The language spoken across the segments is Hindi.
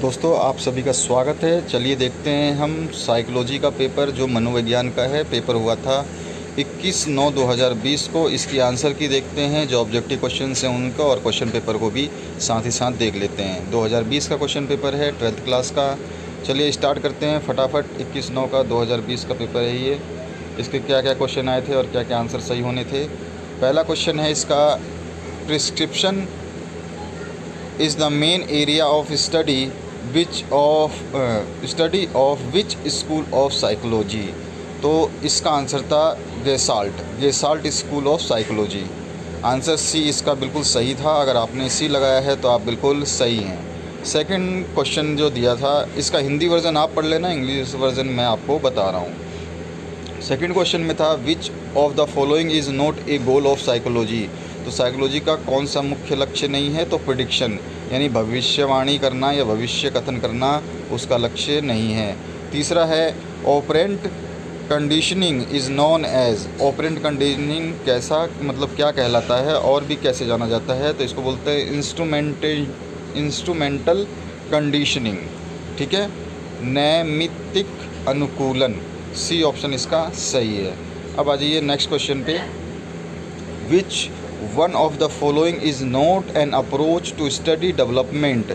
दोस्तों आप सभी का स्वागत है। चलिए देखते हैं हम साइकोलॉजी का पेपर जो मनोविज्ञान का है। पेपर हुआ था 21/9/2020 को। इसकी आंसर की देखते हैं, जो ऑब्जेक्टिव क्वेश्चन हैं उनका, और क्वेश्चन पेपर को भी साथ ही साथ देख लेते हैं। 2020 का क्वेश्चन पेपर है, 12th क्लास का। चलिए स्टार्ट करते हैं फटाफट। 21/9 का 2020 का पेपर है ये। इसके क्या क्या क्वेश्चन आए थे और क्या क्या आंसर सही होने थे। पहला क्वेश्चन है इसका, prescription is the main area of study of which school of psychology। तो इसका आंसर था Gestalt school of psychology. Answer C इसका बिल्कुल सही था। अगर आपने सी लगाया है तो आप बिल्कुल सही हैं। सेकंड क्वेश्चन जो दिया था, इसका हिंदी वर्ज़न आप पढ़ लेना, इंग्लिश वर्ज़न मैं आपको बता रहा हूँ। सेकंड क्वेश्चन में था, which of the following is not a goal of psychology. तो साइकोलॉजी का कौन सा मुख्य लक्ष्य नहीं है। तो प्रेडिक्शन यानी भविष्यवाणी करना या भविष्य कथन करना उसका लक्ष्य नहीं है। तीसरा है, operant conditioning is known as. Operant conditioning कैसा, मतलब क्या कहलाता है और भी कैसे जाना जाता है। तो इसको बोलते हैं इंस्ट्रूमेंटल कंडीशनिंग। ठीक है, नैमित्तिक अनुकूलन। सी ऑप्शन इसका सही है। अब आ जाइए नेक्स्ट क्वेश्चन पे, which one of the following is not an approach to study development.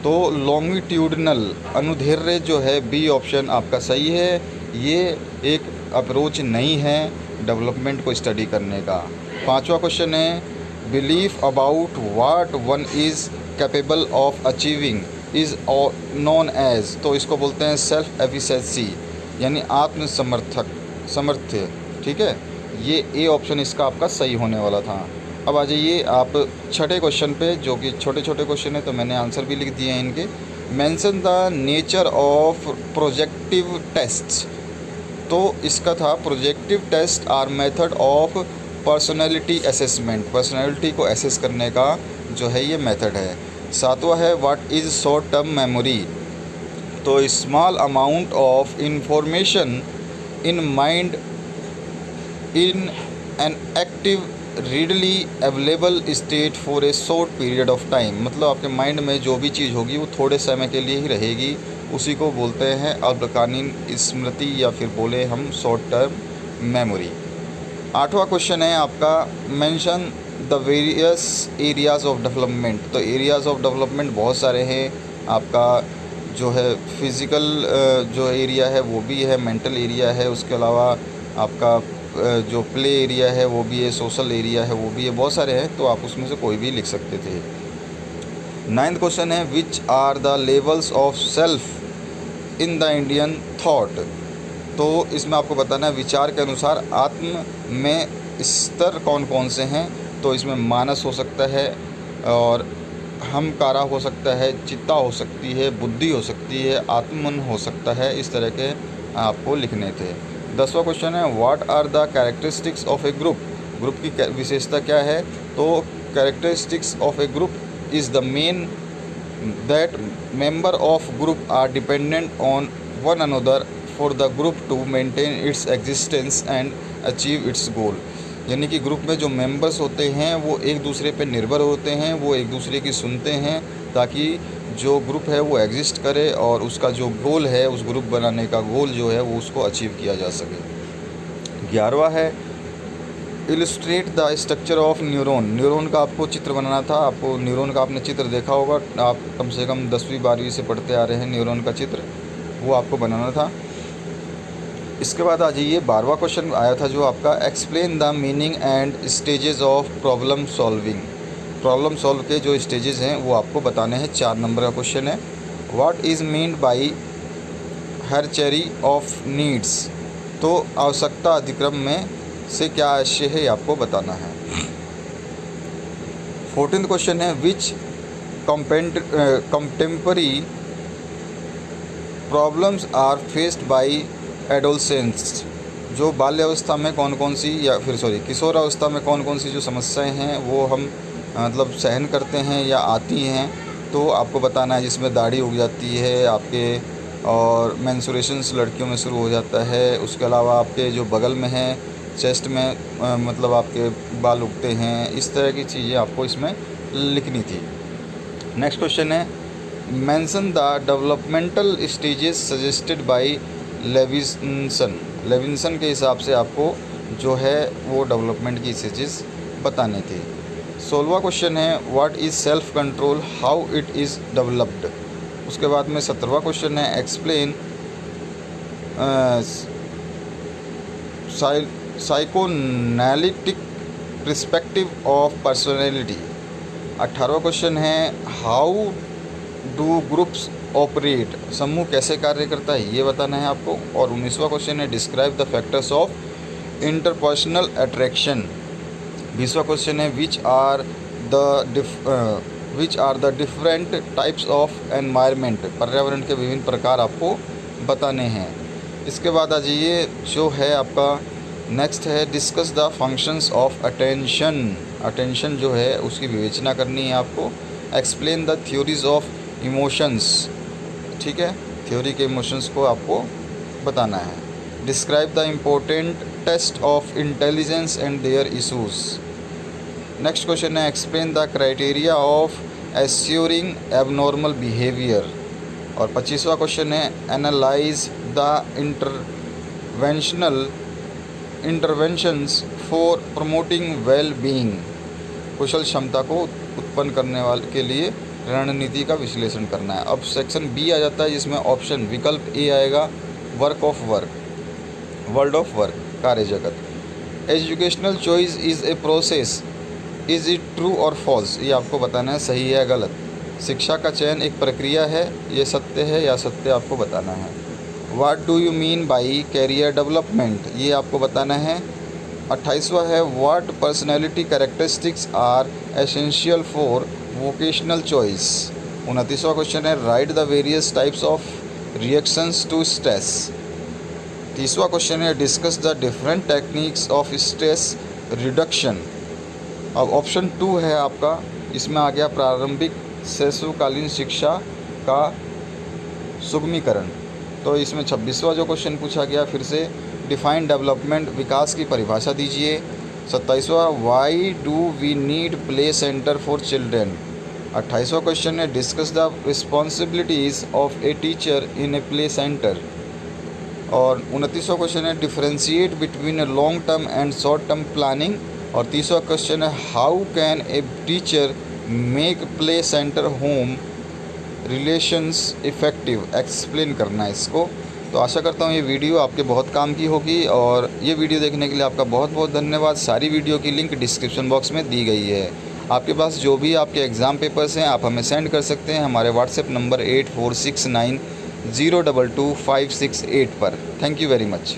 तो लॉन्गिट्यूडनल अनुदैर्ध्य जो है, बी ऑप्शन आपका सही है। ये एक अप्रोच नहीं है डेवलपमेंट को स्टडी करने का। पांचवा क्वेश्चन है, belief about what one is capable of achieving is known as. तो इसको बोलते हैं सेल्फ एफिशिएंसी यानी सामर्थ्य। ठीक है, ये ए ऑप्शन इसका आपका सही होने वाला था। अब आ जाइए आप छठे क्वेश्चन पे, जो कि छोटे छोटे क्वेश्चन है तो मैंने आंसर भी लिख दिए हैं इनके। Mention the nature of projective tests. तो इसका था, projective test are method of personality assessment. Personality को असेस करने का जो है ये मेथड है। सातवां है, what is short term memory. तो small amount of information in mind in an active readily available state for a short period of time. मतलब आपके माइंड में जो भी चीज़ होगी वो थोड़े समय के लिए ही रहेगी, उसी को बोलते हैं अल्पकालीन स्मृति, या फिर बोले हम शॉर्ट टर्म मेमोरी। आठवां क्वेश्चन है आपका, mention the various areas of development. तो एरियाज़ ऑफ डेवलपमेंट बहुत सारे हैं। आपका जो है फिज़िकल जो एरिया है वो भी है, मेंटल एरिया है, उसके अलावा आपका जो प्ले एरिया है वो भी है, सोशल एरिया है वो भी है, बहुत सारे हैं। तो आप उसमें से कोई भी लिख सकते थे। नाइन्थ क्वेश्चन है, which are the levels of self in the Indian thought. तो इसमें आपको बताना है विचार के अनुसार आत्म में स्तर कौन कौन से हैं। तो इसमें मानस हो सकता है, और हमकारा हो सकता है, चित्ता हो सकती है, बुद्धि हो सकती है, आत्मन हो सकता है। इस तरह के आपको लिखने थे। 10वां क्वेश्चन है, what are the characteristics of a group. Group की विशेषता क्या है। तो characteristics of a group is the main that member of group are dependent on one another for the group to maintain its existence and achieve its goal. यानी कि ग्रुप में जो मेंबर्स होते हैं वो एक दूसरे पर निर्भर होते हैं, वो एक दूसरे की सुनते हैं, ताकि जो ग्रुप है वो एग्जिस्ट करे और उसका जो गोल है, उस ग्रुप बनाने का गोल जो है वो उसको अचीव किया जा सके। 11वां है, illustrate the structure of neuron. Neuron का आपको चित्र बनाना था। आपको न्यूरॉन का आपने चित्र देखा होगा, आप कम से कम 10वीं 12वीं से पढ़ते आ रहे हैं न्यूरॉन का चित्र, वो आपको बनाना था। इसके बाद आ जाइए 12वां क्वेश्चन आया था जो आपका, explain the meaning and stages of problem solving. Problem solve के जो स्टेजेस हैं वो आपको बताने हैं। 4 नंबर का क्वेश्चन है, what is meant by hierarchy of needs. तो आवश्यकता अधिक्रम में से क्या आशय है, आपको बताना है। 14th क्वेश्चन है, which contemporary problems are faced by adolescents. जो बाल्यावस्था में कौन कौन सी, या फिर किशोरावस्था में कौन कौन सी जो समस्याएं हैं वो हम मतलब सहन करते हैं या आती हैं। तो आपको बताना है, जिसमें दाढ़ी उग जाती है आपके, और मेंस्ट्रुएशंस लड़कियों में शुरू हो जाता है। उसके अलावा आपके जो बगल में है, चेस्ट में मतलब आपके बाल उगते हैं। इस तरह की चीज़ें आपको इसमें लिखनी थी। नेक्स्ट क्वेश्चन है, mention the developmental stages suggested by Levinson. Levinson के हिसाब से आपको जो है वो डेवलपमेंट की स्टेजेस बताने थे। 16वां क्वेश्चन है what is self control, how it is developed. उसके बाद में 17वां क्वेश्चन है explain psychoanalytic perspective of personality. 18वां क्वेश्चन है हाउ डू ग्रुप्स ऑपरेट, समूह कैसे कार्य करता है ये बताना है आपको। और 19वां क्वेश्चन है describe the factors of interpersonal attraction. 20वां क्वेश्चन है which are the different types of environment, पर्यावरण के विभिन्न प्रकार आपको बताने हैं। इसके बाद आ जाइए जो है आपका नेक्स्ट है discuss the functions of attention. Attention जो है उसकी विवेचना करनी है आपको। Explain the theories of emotions, ठीक है, थ्योरी के इमोशंस को आपको बताना है। Describe the important test of intelligence and their issues. Next question है explain the criteria of assuring abnormal behaviour. और 25वां क्वेश्चन है analyse the interventions for promoting well being. कुशल क्षमता को उत्पन्न करने वाले के लिए रणनीति का विश्लेषण करना है। अब सेक्शन बी आ जाता है जिसमें ऑप्शन विकल्प ए आएगा work of work, world of work, कार्य जगत। Educational choice is a process, is it true और फॉल्स, ये आपको बताना है सही है गलत। शिक्षा का चयन एक प्रक्रिया है, ये सत्य है या सत्य आपको बताना है। What do you mean by career development, ये आपको बताना है। 28वां है what personality characteristics are essential for vocational choice. 29वां क्वेश्चन है write the various types of reactions to stress. 30वां क्वेश्चन है discuss the different techniques of stress reduction. अब ऑप्शन 2 है आपका, इसमें आ गया प्रारंभिक शिशुकालीन शिक्षा का सुगमीकरण। तो इसमें 26वां जो क्वेश्चन पूछा गया फिर से डिफाइन डेवलपमेंट, विकास की परिभाषा दीजिए। 27वां why do we need play centre for children. 28वां क्वेश्चन है discuss the responsibilities of a teacher in a play centre. और 29वां क्वेश्चन है differentiate between a long term and short term planning. और 30वां क्वेश्चन है how can a teacher make play centre home relations effective, explain करना है इसको। तो आशा करता हूँ ये वीडियो आपके बहुत काम की होगी और ये वीडियो देखने के लिए आपका बहुत बहुत धन्यवाद। सारी वीडियो की लिंक डिस्क्रिप्शन बॉक्स में दी गई है। आपके पास जो भी आपके एग्ज़ाम पेपर्स हैं आप हमें सेंड कर सकते हैं हमारे व्हाट्सएप नंबर 8469022568 पर। Thank you very much.